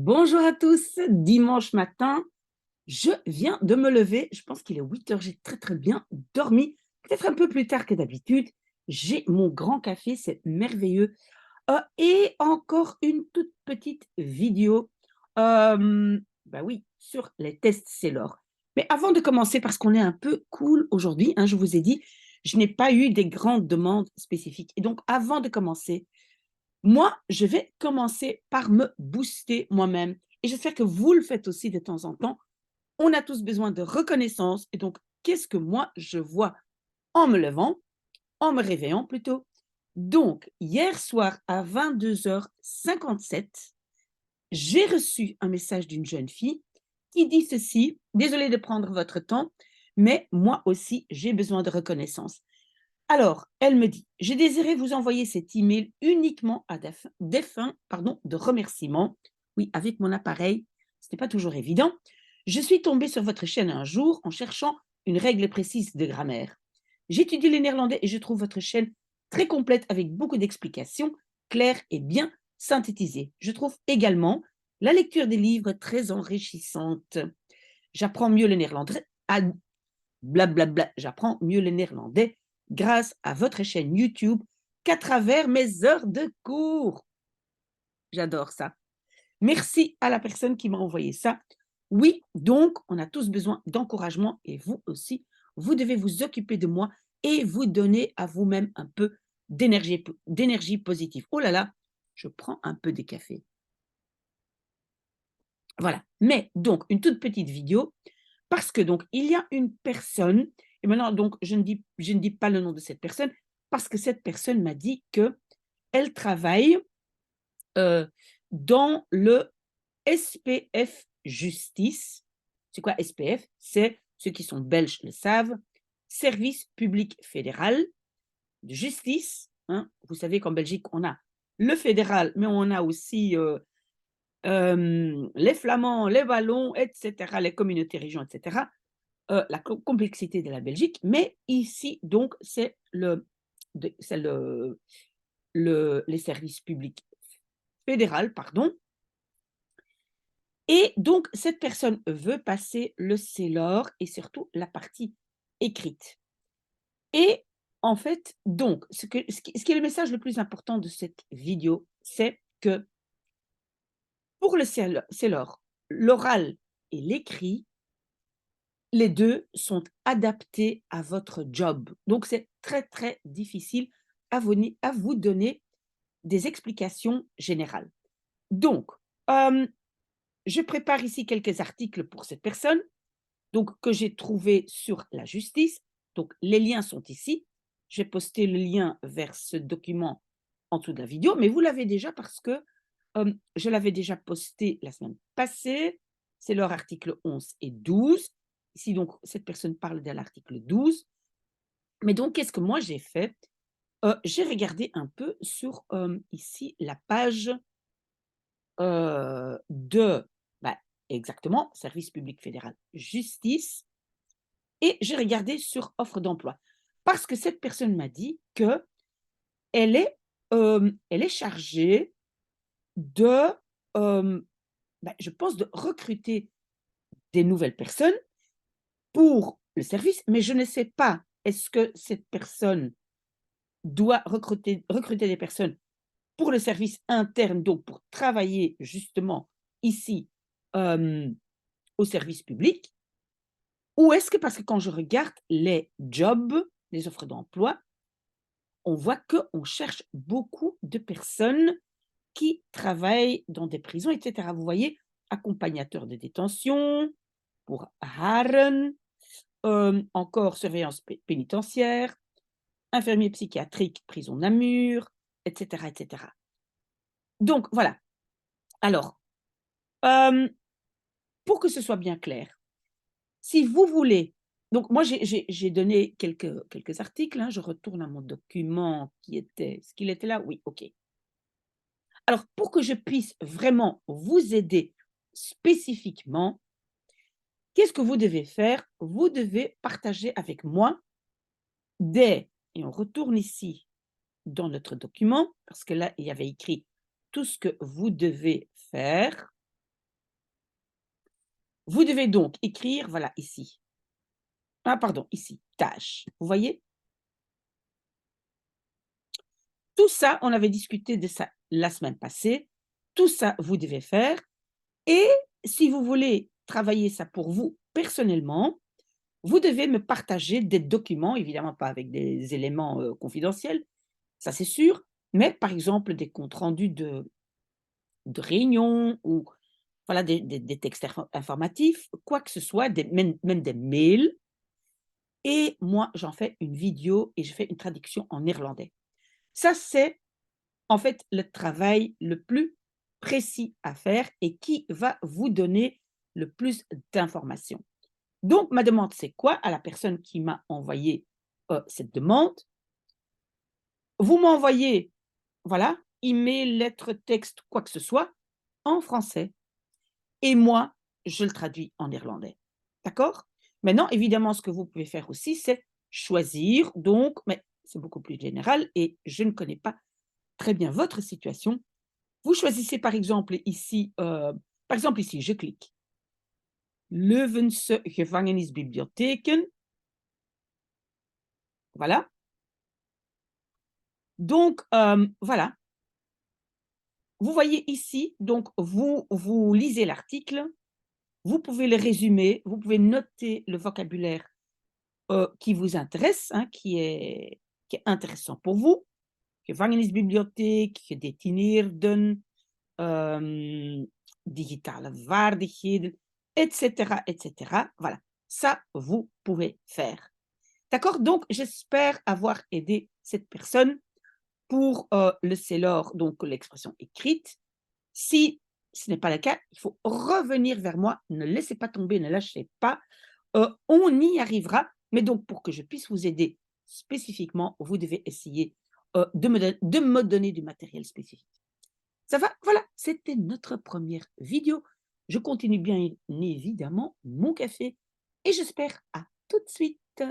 Bonjour à tous, dimanche matin, je viens de me lever, je pense qu'il est 8 heures, j'ai très très bien dormi, peut-être un peu plus tard que d'habitude. J'ai mon grand café, c'est merveilleux. Et encore une toute petite vidéo, bah oui, sur les tests Sailor. Mais avant de commencer, parce qu'on est un peu cool aujourd'hui, hein, je vous ai dit, je n'ai pas eu des grandes demandes spécifiques. Et donc, avant de commencer, moi, je vais commencer par me booster moi-même et j'espère que vous le faites aussi de temps en temps. On a tous besoin de reconnaissance et donc qu'est-ce que moi je vois en me levant, en me réveillant plutôt? Donc hier soir à 22h57, j'ai reçu un message d'une jeune fille qui dit ceci: «Désolée de prendre votre temps, mais moi aussi j'ai besoin de reconnaissance». Alors, elle me dit: «Je désirais vous envoyer cet email uniquement à des fins, pardon, de remerciement. Oui, avec mon appareil, ce n'est pas toujours évident. Je suis tombée sur votre chaîne un jour en cherchant une règle précise de grammaire. J'étudie le néerlandais et je trouve votre chaîne très complète avec beaucoup d'explications claires et bien synthétisées. Je trouve également la lecture des livres très enrichissante. J'apprends mieux le néerlandais, blablabla, j'apprends mieux le néerlandais grâce à votre chaîne YouTube qu'à travers mes heures de cours. J'adore ça. Merci à la personne qui m'a envoyé ça. Oui, donc on a tous besoin d'encouragement et vous aussi, vous devez vous occuper de moi et vous donner à vous-même un peu d'énergie positive. Oh là là, je prends un peu de café. Voilà. Mais donc, une toute petite vidéo, parce que donc, il y a une personne, et maintenant, donc, je ne dis pas le nom de cette personne, parce que cette personne m'a dit qu'elle travaille euh, dans le SPF Justice. C'est quoi SPF? C'est, ceux qui sont belges le savent, Service public fédéral de justice. Hein. Vous savez qu'en Belgique, on a le fédéral, mais on a aussi les Flamands, les Wallons, etc., les communautés régions, etc., la complexité de la Belgique. Mais ici, donc, c'est les services publics fédéral, pardon. Et donc, cette personne veut passer le CELOR et surtout la partie écrite. Et en fait, donc, ce qui est le message le plus important de cette vidéo, c'est que pour le CELOR, l'oral et l'écrit, les 2 sont adaptés à votre job. Donc c'est très, très difficile à vous donner des explications générales. Donc, hem, je prépare ici quelques articles pour cette personne, donc que j'ai trouvés sur la justice. Donc les liens sont ici. J'ai posté le lien vers ce document en dessous de la vidéo, mais vous l'avez déjà parce que, je l'avais déjà posté la semaine passée. C'est leur article 11 et 12. Ici donc cette personne parle de l'article 12. Mais donc qu'est-ce que moi j'ai fait? J'ai regardé un peu sur, ici la page, de, bah, exactement, Service public fédéral justice et j'ai regardé sur offre d'emploi. Parce que cette personne m'a dit qu'elle est, elle est chargée de, hem, bah, je pense de recruter des nouvelles personnes pour le service, mais je ne sais pas, est-ce que cette personne doit recruter des personnes pour le service interne, donc pour travailler justement ici, hem, au service public? Ou est-ce que parce que quand je regarde les jobs, les offres d'emploi, on voit qu'on cherche beaucoup de personnes qui travaillent dans des prisons, et cetera. Vous voyez? Accompagnateur de détention pour Haren, encore surveillance pénitentiaire, infirmier psychiatrique, prison Namur, et cetera, et cetera. Donc voilà. Alors, hem, pour que ce soit bien clair, si vous voulez, donc moi j'ai donné quelques articles, hein, je retourne à mon document qui était, est-ce qu'il était là? Oui, OK. Alors pour que je puisse vraiment vous aider spécifiquement, qu'est-ce que vous devez faire? Vous devez partager avec moi des, et on retourne ici dans notre document, parce que là, il y avait écrit tout ce que vous devez faire. Vous devez donc écrire, voilà, ici. Ah pardon, ici, tâche. Vous voyez? Tout ça, on avait discuté de ça la semaine passée. Tout ça, vous devez faire et si vous voulez travailler ça pour vous personnellement, vous devez me partager des documents, évidemment pas avec des éléments, confidentiels, ça c'est sûr, mais par exemple des comptes rendus de réunions ou voilà des textes informatifs, quoi que ce soit, même des mails et moi j'en fais une vidéo et je fais une traduction en néerlandais. Ça c'est en fait le travail le plus précis à faire et qui va vous donner le plus d'informations. Donc ma demande c'est quoi à la personne qui m'a envoyé, cette demande? Vous m'envoyez, voilà, email, lettre, texte, quoi que ce soit, en français et moi, je le traduis en néerlandais. D'accord? Maintenant, évidemment, ce que vous pouvez faire aussi, c'est choisir donc mais c'est beaucoup plus général et je ne connais pas très bien votre situation. Vous choisissez par exemple ici, je clique Leuvense gevangenisbibliotheken, voilà. Donc, voilà. Vous voyez ici, donc vous lisez l'article, vous pouvez le résumer, vous pouvez noter le vocabulaire, qui vous intéresse, hein, qui est intéressant pour vous. Gevangenisbibliotheek, gedetineerden, digitale vaardigheden, et cetera. Voilà, ça, vous pouvez faire. D'accord? Donc j'espère avoir aidé cette personne pour, le CELOR, donc l'expression écrite. Si ce n'est pas le cas, il faut revenir vers moi. Ne laissez pas tomber, ne lâchez pas. On y arrivera, mais donc pour que je puisse vous aider spécifiquement, vous devez essayer, de me donner du matériel spécifique. Ça va? Voilà, c'était notre première vidéo. Je continue bien évidemment mon café et j'espère à tout de suite.